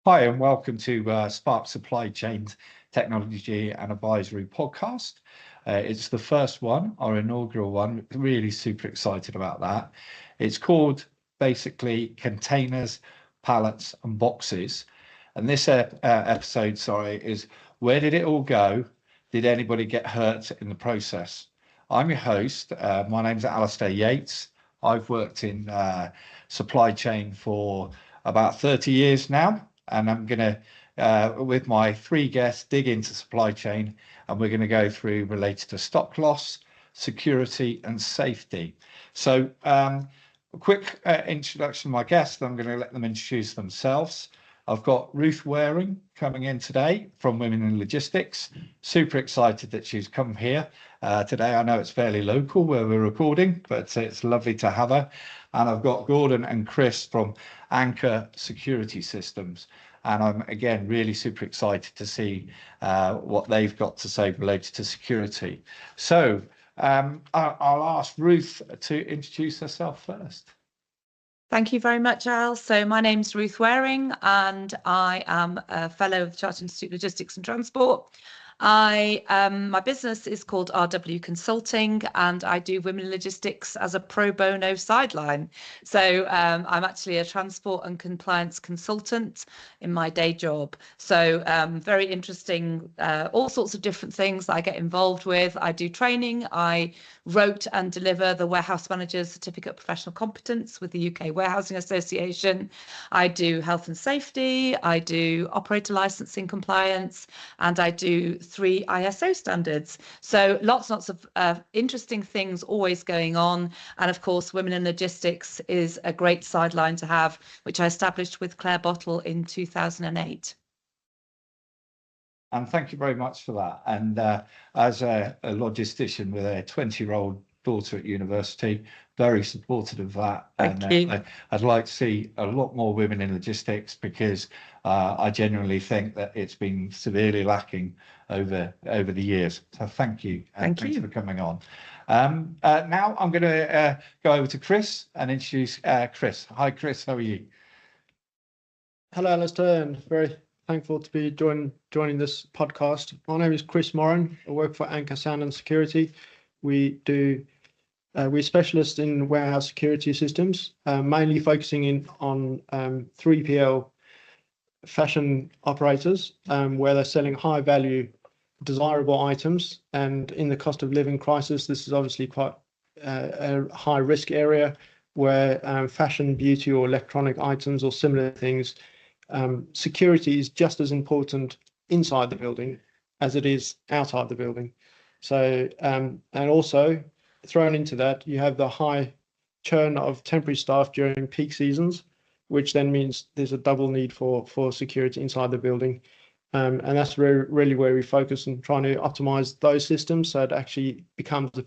Hi, and welcome to Spark Supply Chain's Technology and Advisory podcast. It's the first one, our inaugural one. Really super excited about that. It's called basically Containers, Pallets and Boxes. And this episode, is where did it all go? Did anybody get hurt in the process? I'm your host. My name's Alistair Yates. I've worked in supply chain for about 30 years now. And I'm going to, with my three guests, dig into supply chain, and we're going to go through related to stock loss, security, and safety. So, a quick introduction to my guests. I'm going to let them introduce themselves. I've got Ruth Waring coming in today from Women in Logistics. Super excited that she's come here today. I know it's fairly local where we're recording, but it's lovely to have her. And I've got Gordon and Chris from Anchor Security Systems. And I'm, again, really super excited to see what they've got to say related to security. So I'll ask Ruth to introduce herself first. Thank you very much, Al. So my name's Ruth Waring, and I am a fellow of the Chartered Institute of Logistics and Transport. My business is called RW Consulting, and I do women in logistics as a pro bono sideline. So I'm actually a transport and compliance consultant in my day job. So very interesting, all sorts of different things that I get involved with. I do training. I wrote and deliver the Warehouse Manager's Certificate of Professional Competence with the UK Warehousing Association. I do health and safety. I do operator licensing compliance, and I do 3 ISO standards. So lots of interesting things always going on. And of course, Women in Logistics is a great sideline to have, which I established with Claire Bottle in 2008. And thank you very much for that. And as a logistician with a 20-year-old daughter at university, very supportive of that. Thank you. I'd like to see a lot more women in logistics, because I genuinely think that it's been severely lacking over the years. So thank you. Thanks for coming on. Now I'm going to go over to Chris and introduce Chris. Hi, Chris. How are you? Hello, Alistair, and very thankful to be joining this podcast. My name is Chris Moran. I work for Anchor Sound and Security. We're specialists in warehouse security systems, mainly focusing on 3PL fashion operators, where they're selling high value, desirable items. And in the cost of living crisis, this is obviously quite a high risk area where fashion, beauty, or electronic items or similar things, security is just as important inside the building as it is outside the building. So, and also thrown into that, you have the high churn of temporary staff during peak seasons, which then means there's a double need for security inside the building. And that's really where we focus on trying to optimize those systems so it actually becomes a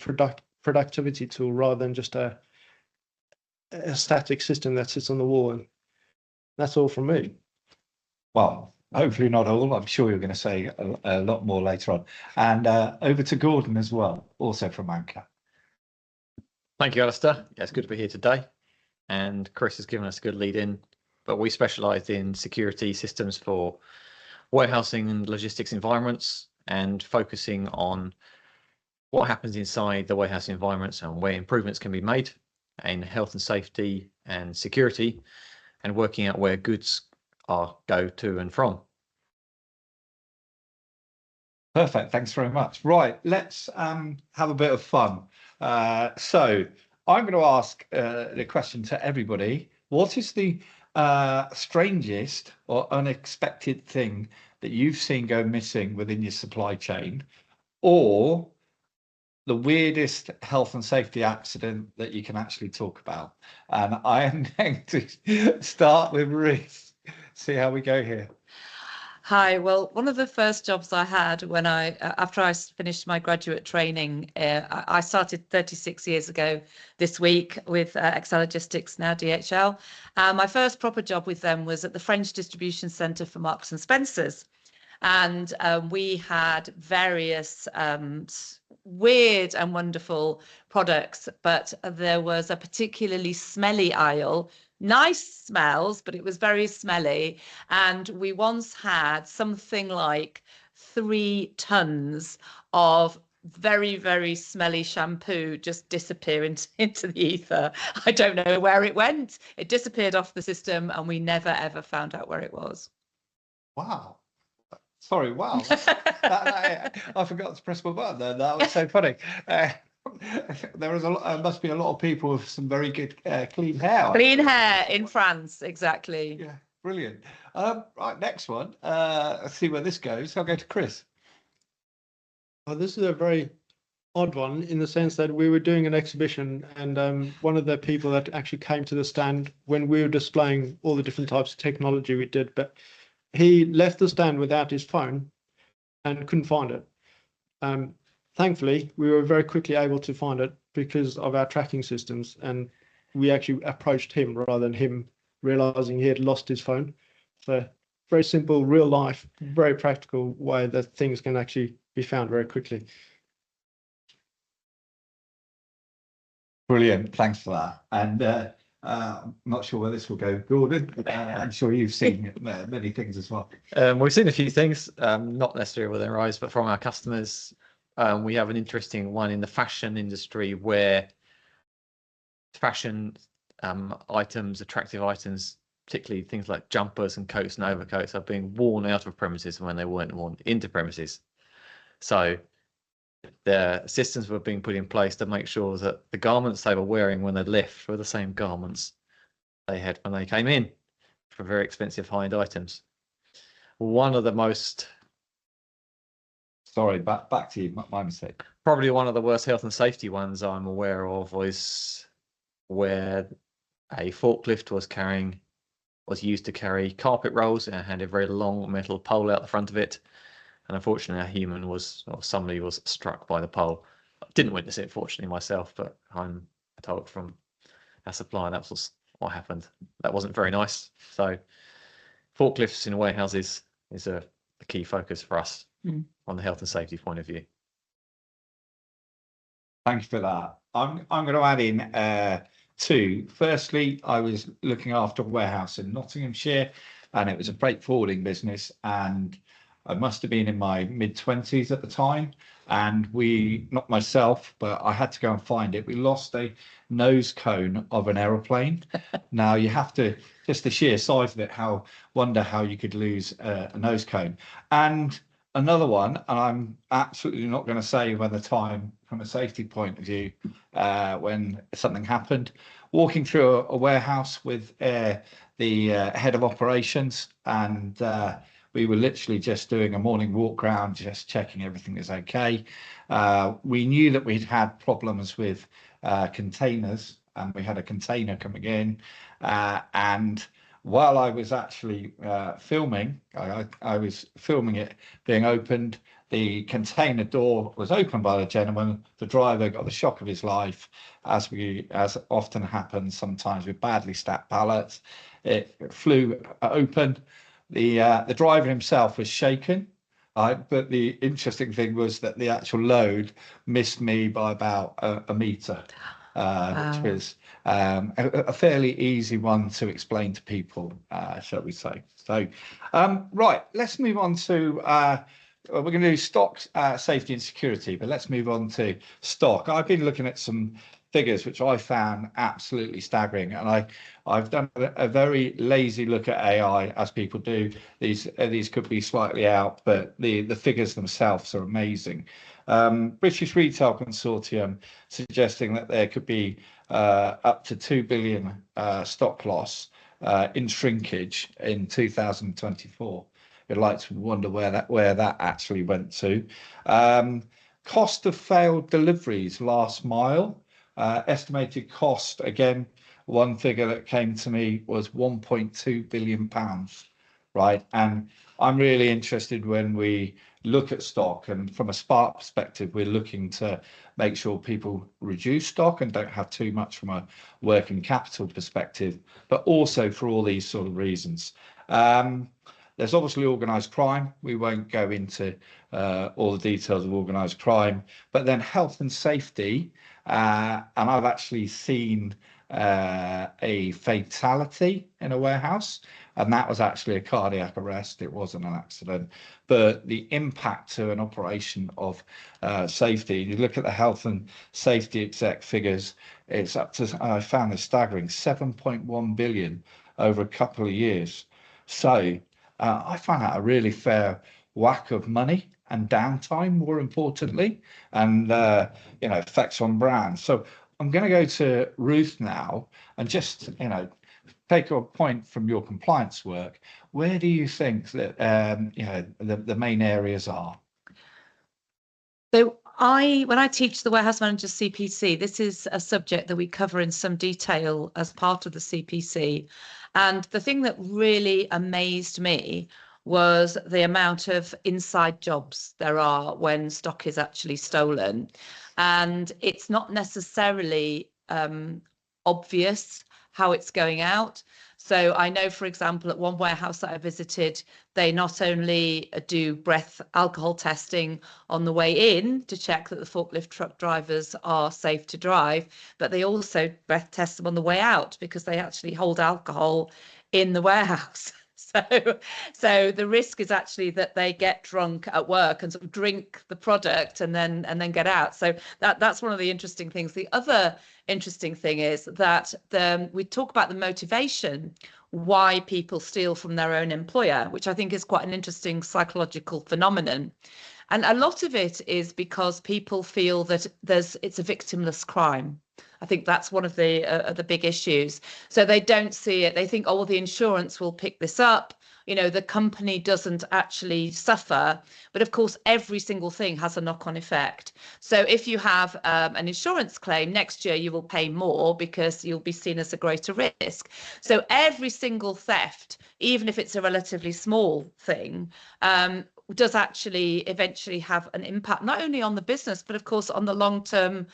productivity tool rather than just a static system that sits on the wall. And that's all from me. Well, hopefully not all. I'm sure you're going to say a lot more later on. And over to Gordon as well, also from Anchor. Thank you, Alistair. Yeah, it's good to be here today. And Chris has given us a good lead in, but we specialise in security systems for warehousing and logistics environments, and focusing on what happens inside the warehouse environments and where improvements can be made in health and safety and security, and working out where goods go to and from. Perfect. Thanks very much. Right, let's have a bit of fun. So I'm going to ask the question to everybody. What is the strangest or unexpected thing that you've seen go missing within your supply chain, or the weirdest health and safety accident that you can actually talk about? And I am going to start with Ruth. See how we go here. Hi. Well, one of the first jobs I had when after I finished my graduate training, I started 36 years ago this week with Excel Logistics, now DHL. My first proper job with them was at the French distribution centre for Marks and Spencer's. And we had various weird and wonderful products, but there was a particularly smelly aisle nice smells, but it was very smelly. And we once had something like 3 tons of very, very smelly shampoo just disappear into the ether. I don't know where it went. It disappeared off the system and we never, ever found out where it was. Wow. Sorry, wow. I forgot to press my button there. That was so funny. There was must be a lot of people with some very good clean hair. Clean hair in France, exactly. Yeah, brilliant. Right, next one. Let's see where this goes. I'll go to Chris. Well, this is a very odd one in the sense that we were doing an exhibition, and one of the people that actually came to the stand when we were displaying all the different types of technology we did, but he left the stand without his phone and couldn't find it. Thankfully, we were very quickly able to find it because of our tracking systems, and we actually approached him rather than him realizing he had lost his phone. So very simple, real life, very practical way that things can actually be found very quickly. Brilliant. Thanks for that. And I'm not sure where this will go, Gordon. I'm sure you've seen many things as well. We've seen a few things, not necessarily with our eyes, but from our customers. We have an interesting one in the fashion industry where fashion items, attractive items, particularly things like jumpers and coats and overcoats, are being worn out of premises when they weren't worn into premises. So the systems were being put in place to make sure that the garments they were wearing when they left were the same garments they had when they came in for very expensive high-end items. One of the most... Sorry, back to you, my mistake. Probably one of the worst health and safety ones I'm aware of was where a forklift was used to carry carpet rolls and had a very long metal pole out the front of it. And unfortunately, a human or somebody was struck by the pole. I didn't witness it, fortunately, myself, but I'm told from our supplier that was what happened. That wasn't very nice. So forklifts in warehouses is a key focus for us on the health and safety point of view. Thank you for that. I'm going to add in two. Firstly, I was looking after a warehouse in Nottinghamshire, and it was a freight forwarding business, and I must have been in my mid-20s at the time, and not myself, but I had to go and find it. We lost a nose cone of an aeroplane. Now you have to, just the sheer size of it, wonder how you could lose a nose cone. And another one, and I'm absolutely not going to say when the time, from a safety point of view, when something happened, walking through a warehouse with the head of operations, and we were literally just doing a morning walk around, just checking everything is okay. We knew that we'd had problems with containers, and we had a container coming in. And while I was actually filming, I was filming it being opened. The container door was opened by the gentleman. The driver got the shock of his life, as often happens sometimes with badly stacked pallets. It flew open. The driver himself was shaken, but the interesting thing was that the actual load missed me by about a metre, which was a fairly easy one to explain to people, shall we say. So, right, let's move on to, we're going to do stock safety and security, but let's move on to stock. I've been looking at some figures which I found absolutely staggering, and I've done a very lazy look at AI, as people do. These could be slightly out, but the figures themselves are amazing. British Retail Consortium suggesting that there could be up to 2 billion stock loss in shrinkage in 2024. You'd like to wonder where that actually went to. Cost of failed deliveries last mile. Estimated cost, again, one figure that came to me was £1.2 billion, right? And I'm really interested when we look at stock, and from a Spark perspective, we're looking to make sure people reduce stock and don't have too much from a working capital perspective, but also for all these sort of reasons. There's obviously organised crime. We won't go into all the details of organised crime, but then health and safety. And I've actually seen a fatality in a warehouse, and that was actually a cardiac arrest. It wasn't an accident, but the impact to an operation of safety, you look at the health and safety exec figures, it's up to, I found this staggering, 7.1 billion over a couple of years. So I find that a really fair whack of money and downtime, more importantly, and effects on brands. So I'm going to go to Ruth now and just take a point from your compliance work. Where do you think that the main areas are? So when I teach the warehouse manager CPC, this is a subject that we cover in some detail as part of the CPC. And the thing that really amazed me was the amount of inside jobs there are when stock is actually stolen. And it's not necessarily obvious how it's going out. So I know, for example, at one warehouse that I visited, they not only do breath alcohol testing on the way in to check that the forklift truck drivers are safe to drive, but they also breath test them on the way out because they actually hold alcohol in the warehouse. So the risk is actually that they get drunk at work and sort of drink the product and then get out. So that's one of the interesting things. The other interesting thing is that we talk about the motivation why people steal from their own employer, which I think is quite an interesting psychological phenomenon. And a lot of it is because people feel that it's a victimless crime. I think that's one of the big issues. So they don't see it. They think, oh, well, the insurance will pick this up. The company doesn't actually suffer. But of course, every single thing has a knock-on effect. So if you have an insurance claim, next year you will pay more because you'll be seen as a greater risk. So every single theft, even if it's a relatively small thing, does actually eventually have an impact, not only on the business, but of course on the long-term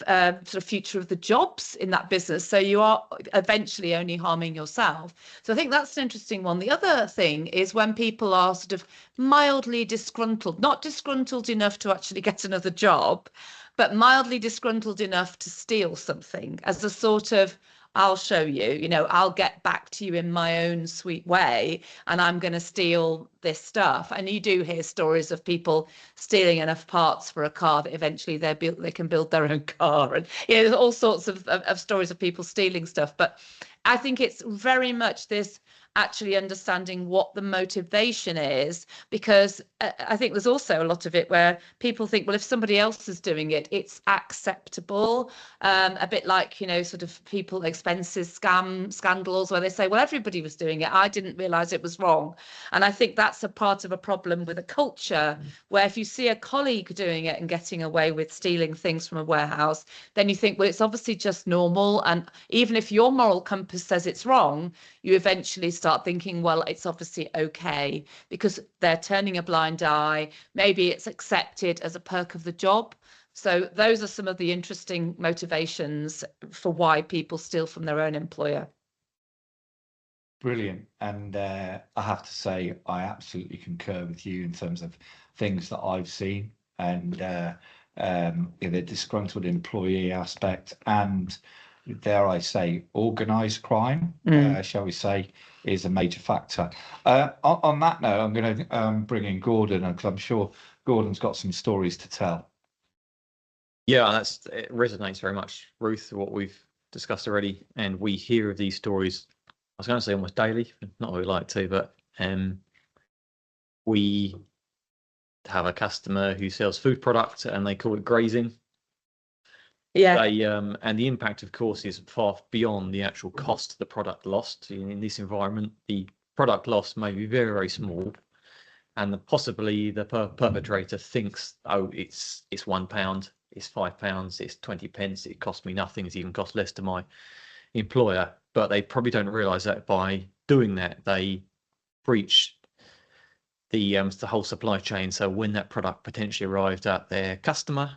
sort of future of the jobs in that business. So you are eventually only harming yourself. So I think that's an interesting one. The other thing is when people are sort of mildly disgruntled, not disgruntled enough to actually get another job, but mildly disgruntled enough to steal something as a sort of, I'll show you, I'll get back to you in my own sweet way, and I'm going to steal this stuff. And you do hear stories of people stealing enough parts for a car that eventually they can build their own car. And there's all sorts of stories of people stealing stuff. But I think it's very much this actually understanding what the motivation is, because I think there's also a lot of it where people think, well, if somebody else is doing it, it's acceptable. A bit like, sort of people expenses scandals where they say, well, everybody was doing it. I didn't realize it was wrong. And I think that's a part of a problem with a culture where if you see a colleague doing it and getting away with stealing things from a warehouse, then you think, well, it's obviously just normal. And even if your moral compass says it's wrong, you eventually start thinking, well, it's obviously okay because they're turning a blind eye. Maybe it's accepted as a perk of the job. So those are some of the interesting motivations for why people steal from their own employer. Brilliant. And I have to say, I absolutely concur with you in terms of things that I've seen, and the disgruntled employee aspect, and dare I say, organised crime, shall we say, is a major factor. On that note, I'm going to bring in Gordon, because I'm sure Gordon's got some stories to tell. Yeah, it resonates very much, Ruth, what we've discussed already, and we hear of these stories, I was going to say almost daily, not what we like to, but we have a customer who sells food products and they call it grazing. Yeah. And the impact, of course, is far beyond the actual cost of the product lost. In this environment, the product loss may be very, very small, and possibly the perpetrator thinks, oh, it's £1, it's £5, it's 20 pence, it cost me nothing, it's even cost less to my employer. But they probably don't realise that by doing that, they breach the whole supply chain. So when that product potentially arrived at their customer,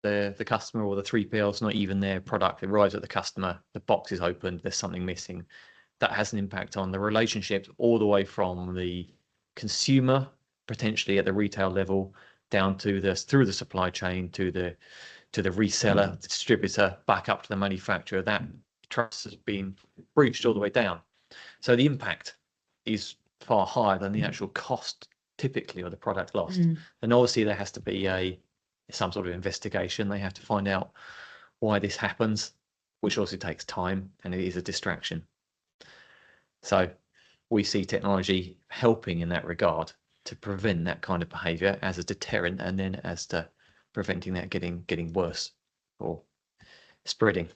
the customer or the 3PL is not even their product, it arrives at the customer, the box is opened, there's something missing. That has an impact on the relationships all the way from the consumer, potentially at the retail level, down to through the supply chain to the reseller, the distributor, back up to the manufacturer. That trust has been breached all the way down. So the impact is far higher than the actual cost typically of the product lost. And obviously there has to be some sort of investigation. They have to find out why this happens, which also takes time, and it is a distraction. So we see technology helping in that regard to prevent that kind of behavior as a deterrent, and then as to preventing that getting worse or spreading.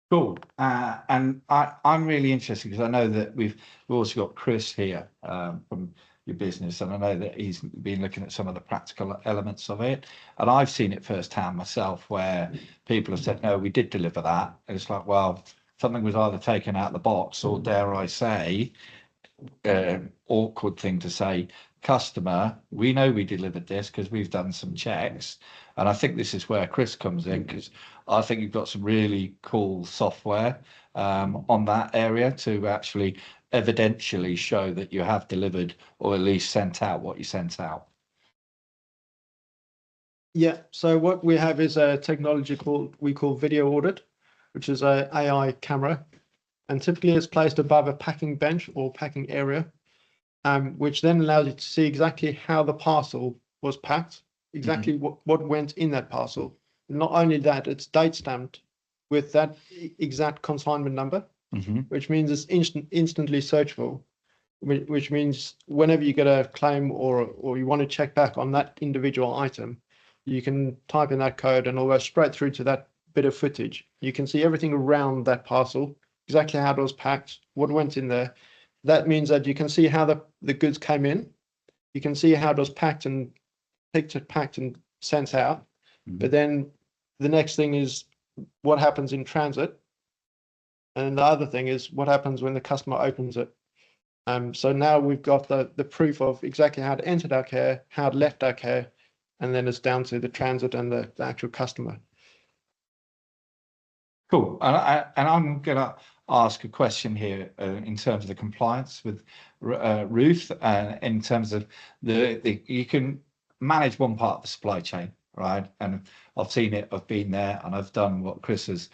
Cool. And I'm really interested because I know that we've also got Chris here from your business, and I know that he's been looking at some of the practical elements of it. And I've seen it firsthand myself, where people have said, no, we did deliver that. And it's like, well, something was either taken out of the box, or dare I say, awkward thing to say, customer, we know we delivered this because we've done some checks. And I think this is where Chris comes in, because I think you've got some really cool software on that area to actually evidentially show that you have delivered, or at least sent out what you sent out. Yeah, so what we have is a technology we call video audit, which is a AI camera, and typically it's placed above a packing bench or packing area, which then allows you to see exactly how the parcel was packed, exactly what went in that parcel. Not only that, it's date stamped with that exact consignment number, which means it's instantly searchable, which means whenever you get a claim or you want to check back on that individual item, you can type in that code and it'll go straight through to that bit of footage. You can see everything around that parcel, exactly how it was packed, what went in there. That means that you can see how the goods came in. You can see how it was packed and picked, packed and sent out. But then the next thing is what happens in transit. And the other thing is what happens when the customer opens it. So now we've got the proof of exactly how it entered our care, how it left our care, and then it's down to the transit and the actual customer. Cool. And I'm going to ask a question here in terms of the compliance with Ruth, in terms of you can manage one part of the supply chain, right? And I've seen it, I've been there, and I've done what Chris has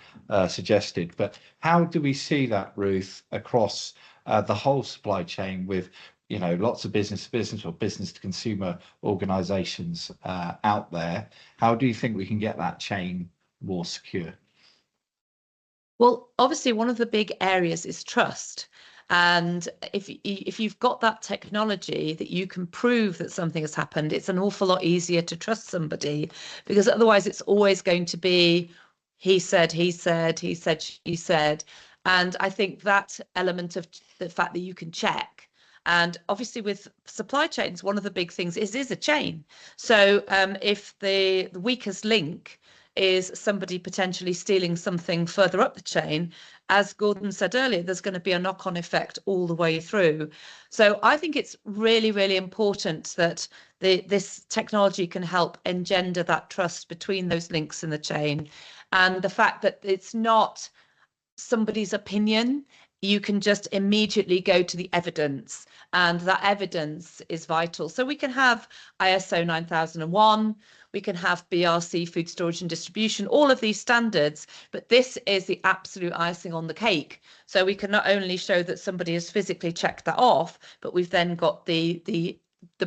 suggested. But how do we see that, Ruth, across the whole supply chain with, you know, lots of business to business or business to consumer organizations out there? How do you think we can get that chain more secure? Well, obviously, one of the big areas is trust. And if you've got that technology that you can prove that something has happened, it's an awful lot easier to trust somebody, because otherwise it's always going to be he said, she said. And I think that element of the fact that you can check. And obviously with supply chains, one of the big things is a chain. So if the weakest link is somebody potentially stealing something further up the chain, as Gordon said earlier, there's going to be a knock-on effect all the way through. So I think it's really, really important that this technology can help engender that trust between those links in the chain, and the fact that it's not somebody's opinion. You can just immediately go to the evidence, and that evidence is vital. So we can have ISO 9001, we can have BRC, food storage and distribution, all of these standards, but this is the absolute icing on the cake. So we can not only show that somebody has physically checked that off, but we've then got the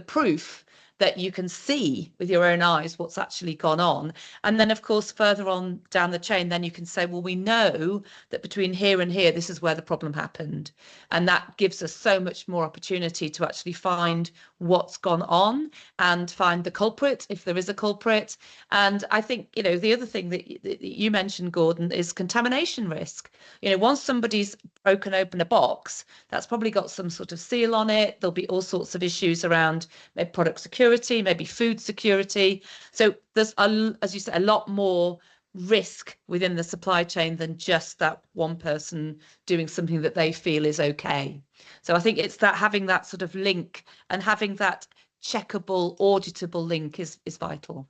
proof that you can see with your own eyes what's actually gone on. And then, of course, further on down the chain, then you can say, well, we know that between here and here, this is where the problem happened. And that gives us so much more opportunity to actually find what's gone on and find the culprit, if there is a culprit. And I think, you know, the other thing that you mentioned, Gordon, is contamination risk. You know, once somebody's broken open a box, that's probably got some sort of seal on it. There'll be all sorts of issues around product security, maybe food security. So there's, as you said, a lot more risk within the supply chain than just that one person doing something that they feel is okay. So I think it's that having that sort of link and having that checkable, auditable link is vital.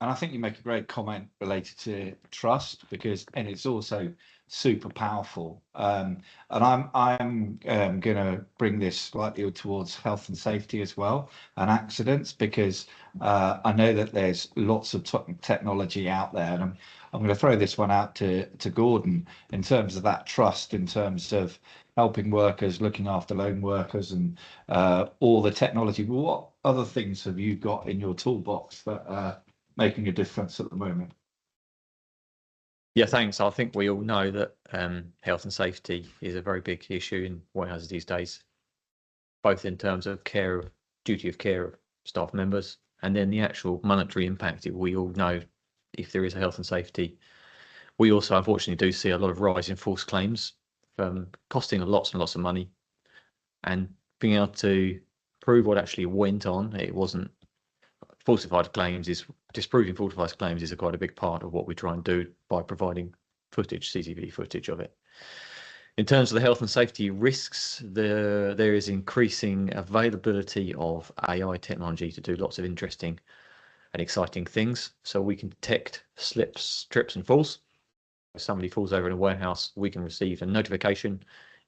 And I think you make a great comment related to trust, and it's also super powerful. And I'm going to bring this slightly towards health and safety as well, and accidents, because I know that there's lots of technology out there, and I'm going to throw this one out to Gordon in terms of that trust, in terms of helping workers, looking after lone workers, and all the technology. What other things have you got in your toolbox that making a difference at the moment? Yeah, thanks. I think we all know that health and safety is a very big issue in warehouses these days, both in terms of duty of care of staff members, and then the actual monetary impact. We all know if there is a health and safety. We also unfortunately do see a lot of rise in false claims, costing lots and lots of money, and being able to prove what actually went on. It wasn't disproving falsified claims is quite a big part of what we try and do by providing CCTV footage of it. In terms of the health and safety risks, there is increasing availability of AI technology to do lots of interesting and exciting things. So we can detect slips, trips and falls. If somebody falls over in a warehouse, we can receive a notification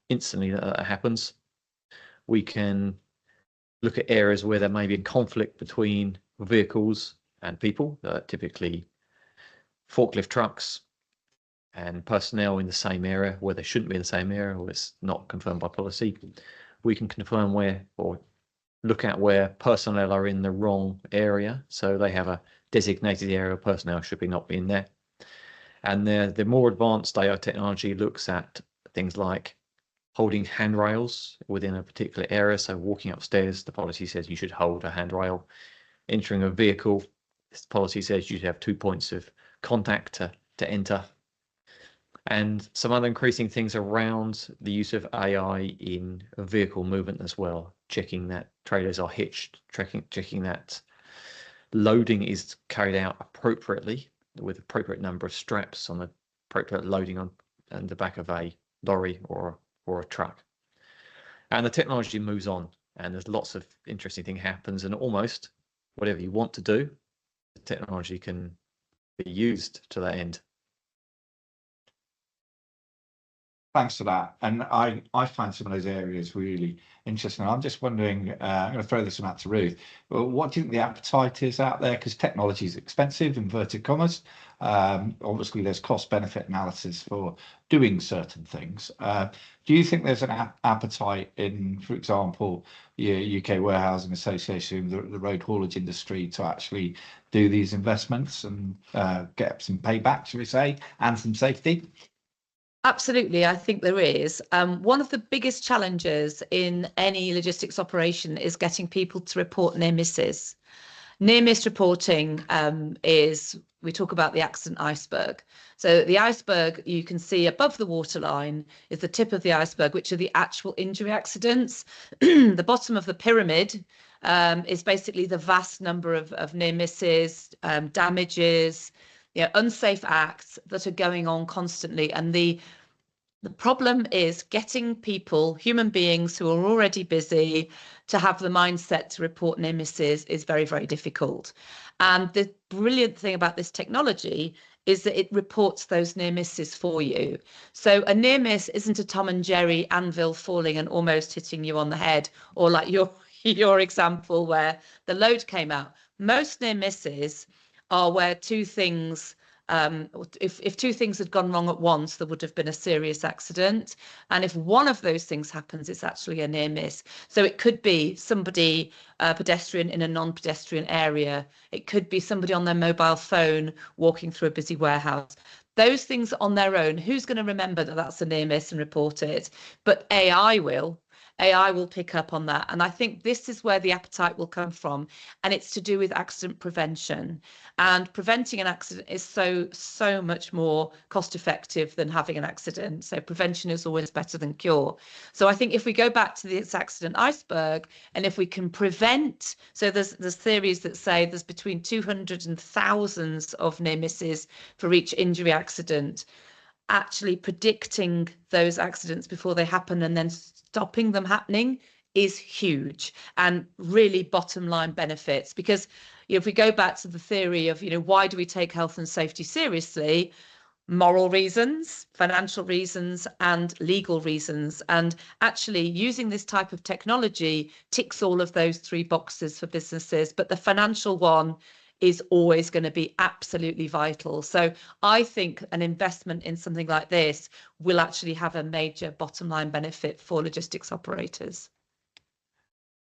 instantly that happens. We can look at areas where there may be a conflict between vehicles and people, typically forklift trucks and personnel in the same area where they shouldn't be in the same area, or it's not confirmed by policy. We can confirm or look at where personnel are in the wrong area, so they have a designated area of personnel should not be in there. And the more advanced AI technology looks at things like holding handrails within a particular area. So walking upstairs, the policy says you should hold a handrail. Entering a vehicle, this policy says you should have 2 points of contact to enter. And some other increasing things around the use of AI in vehicle movement as well, checking that trailers are hitched, checking that loading is carried out appropriately with appropriate number of straps on the appropriate loading on the back of a lorry or a truck. And the technology moves on, and there's lots of interesting thing happens, and almost whatever you want to do, the technology can be used to that end. Thanks for that. And I find some of those areas really interesting. I'm just wondering, I'm going to throw this one out to Ruth. What do you think the appetite is out there? Because technology is expensive, inverted commas. Obviously, there's cost-benefit analysis for doing certain things. Do you think there's an appetite in, for example, the UK Warehousing Association, the road haulage industry, to actually do these investments and get some payback, shall we say, and some safety? Absolutely, I think there is. One of the biggest challenges in any logistics operation is getting people to report near misses. Near miss reporting we talk about the accident iceberg. So the iceberg you can see above the waterline is the tip of the iceberg, which are the actual injury accidents. The bottom of the pyramid is basically the vast number of near misses, damages, unsafe acts that are going on constantly. And the problem is getting people, human beings who are already busy, to have the mindset to report near misses is very, very difficult. And the brilliant thing about this technology is that it reports those near misses for you. So a near miss isn't a Tom and Jerry anvil falling and almost hitting you on the head, or like your example where the load came out. Most near misses are where two things, if two things had gone wrong at once, there would have been a serious accident. And if one of those things happens, it's actually a near miss. So it could be somebody, a pedestrian in a non-pedestrian area. It could be somebody on their mobile phone walking through a busy warehouse. Those things on their own, who's going to remember that that's a near miss and report it? But AI will pick up on that. And I think this is where the appetite will come from. And it's to do with accident prevention. And preventing an accident is so much more cost effective than having an accident. So prevention is always better than cure. So I think if we go back to this accident iceberg, and if we can prevent, so there's theories that say there's between 200 and thousands of near misses for each injury accident. Actually predicting those accidents before they happen and then stopping them happening is huge and really bottom line benefits, because if we go back to the theory of, why do we take health and safety seriously? Moral reasons, financial reasons, and legal reasons. And actually using this type of technology ticks all of those 3 boxes for businesses, but the financial one is always going to be absolutely vital. So I think an investment in something like this will actually have a major bottom line benefit for logistics operators.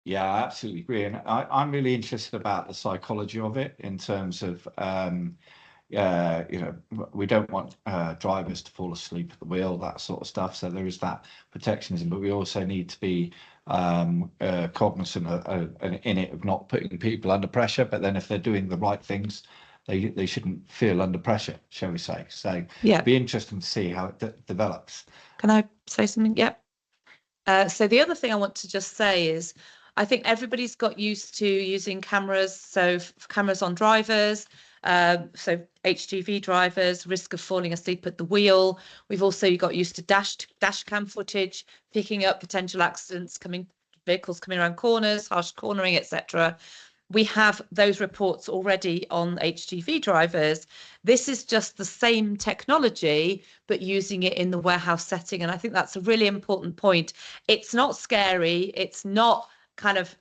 Yeah, I absolutely agree. And I'm really interested about the psychology of it in terms of, we don't want drivers to fall asleep at the wheel, that sort of stuff. So there is that protectionism, but we also need to be cognizant in it of not putting people under pressure. But then if they're doing the right things, they shouldn't feel under pressure, shall we say. So yeah, it'll be interesting to see how it develops. Can I say something? Yep. So the other thing I want to just say is, I think everybody's got used to using cameras. So cameras on drivers, so HGV drivers, risk of falling asleep at the wheel. We've also got used to dash cam footage, picking up potential accidents, vehicles coming around corners, harsh cornering, etc. We have those reports already on HGV drivers. This is just the same technology, but using it in the warehouse setting. And I think that's a really important point. It's not scary. It's not kind of,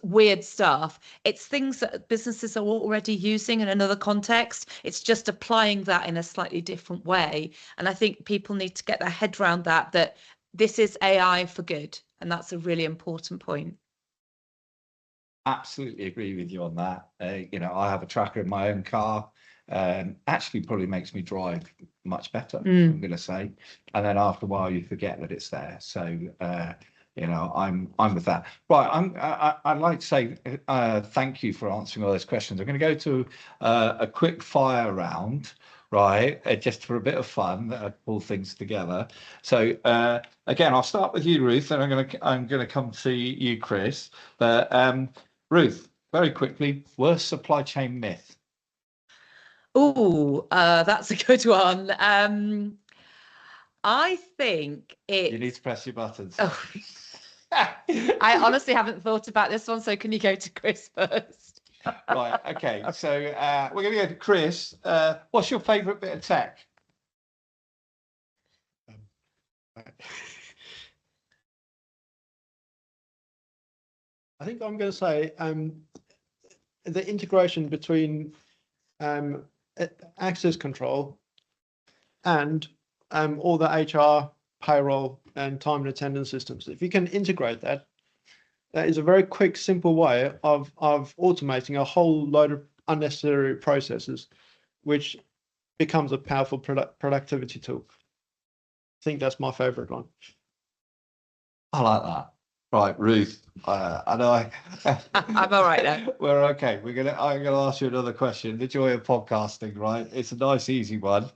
weird stuff. It's things that businesses are already using in another context. It's just applying that in a slightly different way. And I think people need to get their head around that this is AI for good. And that's a really important point. Absolutely agree with you on that. I have a tracker in my own car. Actually probably makes me drive much better, I'm going to say. And then after a while you forget that it's there. So I'm with that. Right, I'd like to say thank you for answering all those questions. I'm going to go to a quick fire round, right? Just for a bit of fun, pull things together. So again, I'll start with you, Ruth, and I'm going to come to you, Chris. But Ruth, very quickly, worst supply chain myth. Oh, that's a good one. I think You need to press your buttons. Oh. I honestly haven't thought about this one, so can you go to Chris first? Right, okay, so we're going to go to Chris. What's your favourite bit of tech? I think I'm going to say the integration between access control and all the HR, payroll, and time and attendance systems. If you can integrate that, that is a very quick, simple way of automating a whole load of unnecessary processes, which becomes a powerful productivity tool. I think that's my favorite one. I like that. Right, Ruth. I know I'm all right now. We're okay. I'm gonna ask you another question. The joy of podcasting, right? It's a nice, easy one.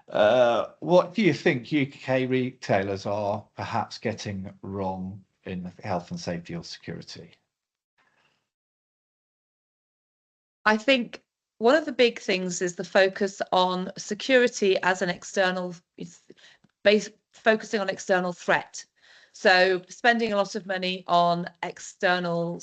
What do you think UK retailers are perhaps getting wrong in health and safety or security? I think one of the big things is the focus on security as an external, focusing on external threat. So spending a lot of money on external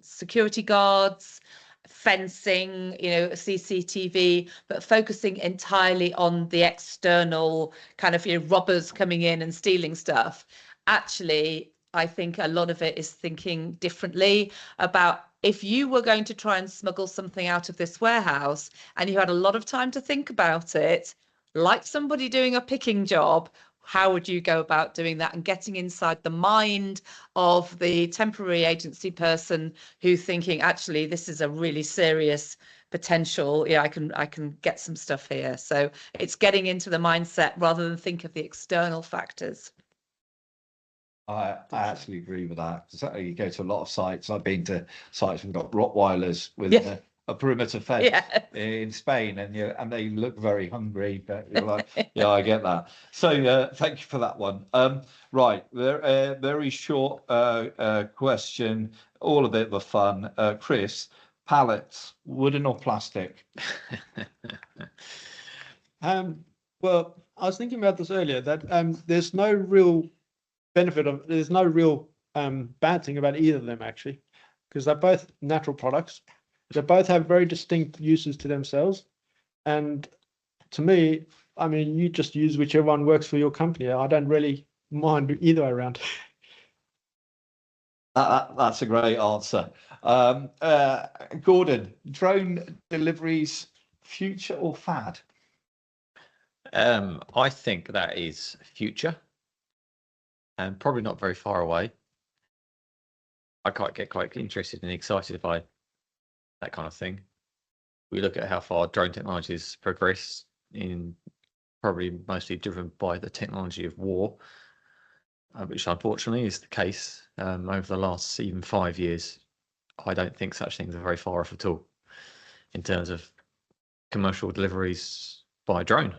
security guards, fencing, CCTV, but focusing entirely on the external kind of robbers coming in and stealing stuff. Actually, I think a lot of it is thinking differently about if you were going to try and smuggle something out of this warehouse and you had a lot of time to think about it, like somebody doing a picking job, how would you go about doing that and getting inside the mind of the temporary agency person who's thinking, actually, this is a really serious potential. Yeah, I can get some stuff here. So it's getting into the mindset rather than think of the external factors. I actually agree with that. You go to a lot of sites. I've been to sites we've got Rottweilers with a perimeter fence in Spain, and they look very hungry. But you're like, yeah, I get that. So thank you for that one. Right, very short question, all a bit of a fun. Chris, pallets, wooden or plastic? Well, I was thinking about this earlier, that there's no real benefit of, there's no real bad thing about either of them, actually. because they're both natural products. They both have very distinct uses to themselves. And to me, I mean, you just use whichever one works for your company. I don't really mind either way around. That's a great answer. Gordon, drone deliveries, future or fad? I think that is future, and probably not very far away. I get quite interested and excited by that kind of thing. We look at how far drone technology has progressed, in probably mostly driven by the technology of war, which unfortunately is the case over the last even 5 years. I don't think such things are very far off at all in terms of commercial deliveries by drone,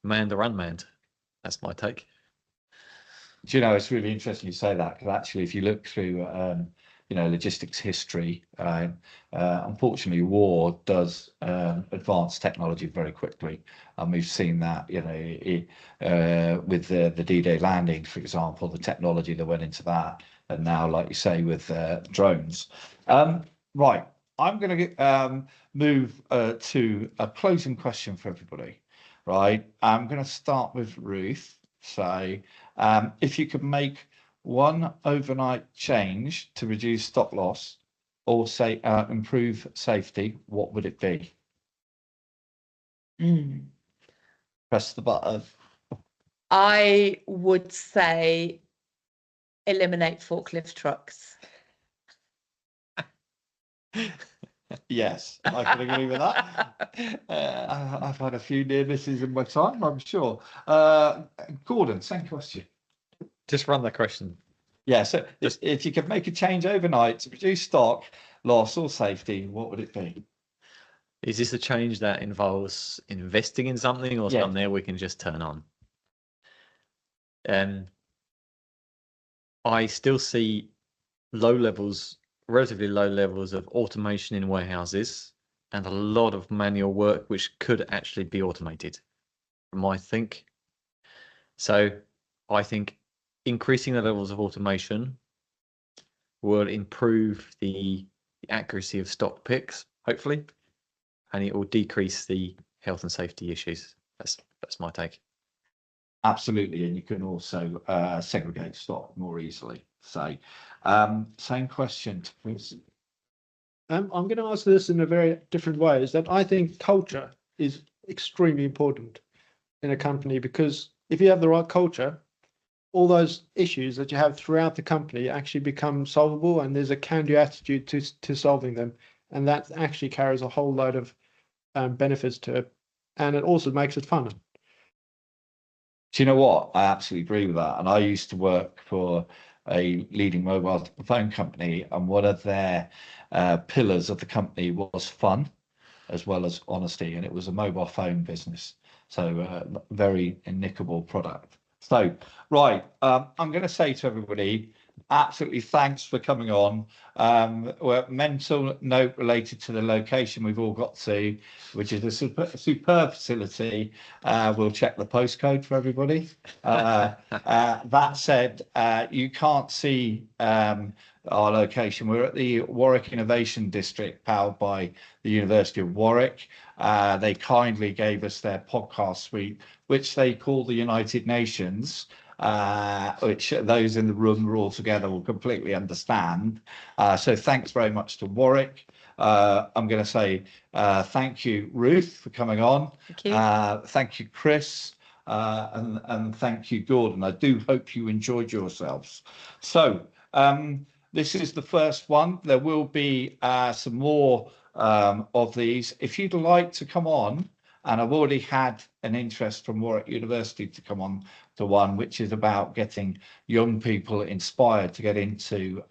manned or unmanned. That's my take. Do you know, it's really interesting you say that, because actually, if you look through, logistics history, unfortunately, war does advance technology very quickly, and we've seen that, with the D-Day landing, for example, the technology that went into that, and now, like you say, with drones. Right, I'm going to move to a closing question for everybody. Right, I'm going to start with Ruth. So, if you could make one overnight change to reduce stock loss or say improve safety, what would it be? Press the button. I would say eliminate forklift trucks. Yes, I can agree with that. I've had a few near misses in my time, I'm sure. Gordon, same question. Just run the question. Yeah, so if you could make a change overnight to reduce stock loss or safety, what would it be? Is this a change that involves investing in something, or something there we can just turn on? I still see relatively low levels of automation in warehouses, and a lot of manual work which could actually be automated, from my think. So I think increasing the levels of automation will improve the accuracy of stock picks, hopefully, and it will decrease the health and safety issues. That's my take. Absolutely, and you can also segregate stock more easily. So, same question to Chris. I'm going to answer this in a very different way. Is that I think culture is extremely important in a company, because if you have the right culture, all those issues that you have throughout the company actually become solvable, and there's a can-do attitude to solving them, and that actually carries a whole load of benefits to it, and it also makes it fun. Do you know what? I absolutely agree with that. And I used to work for a leading mobile phone company, and one of their pillars of the company was fun as well as honesty, and it was a mobile phone business. So very nickable product. So, right, I'm going to say to everybody, absolutely thanks for coming on. Mental note related to the location we've all got to, which is a superb facility. We'll check the postcode for everybody. That said, you can't see our location. We're at the Warwick Innovation District, powered by the University of Warwick. They kindly gave us their podcast suite, which they call the United Nations, which those in the room are all together will completely understand. So thanks very much to Warwick. I'm going to say thank you, Ruth, for coming on. Thank you. Thank you, Chris. And thank you, Gordon. I do hope you enjoyed yourselves. So this is the first one. There will be some more of these. If you'd like to come on, and I've already had an interest from Warwick University to come on to one, which is about getting young people inspired to get into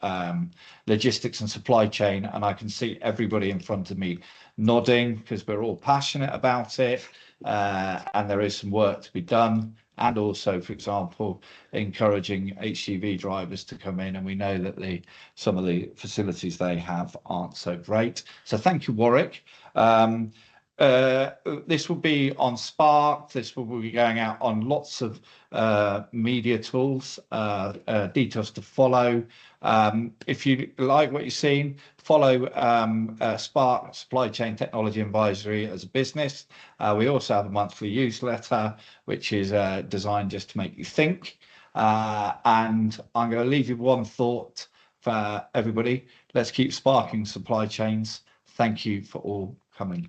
logistics and supply chain. And I can see everybody in front of me nodding, because we're all passionate about it. And there is some work to be done. And also, for example, encouraging HGV drivers to come in. And we know that some of the facilities they have aren't so great. So thank you, Warwick. This will be on Spark. This will be going out on lots of media tools, details to follow. If you like what you've seen, follow Spark Supply Chain Technology Advisory as a business. We also have a monthly newsletter, which is designed just to make you think. And I'm going to leave you one thought for everybody. Let's keep sparking supply chains. Thank you for all coming.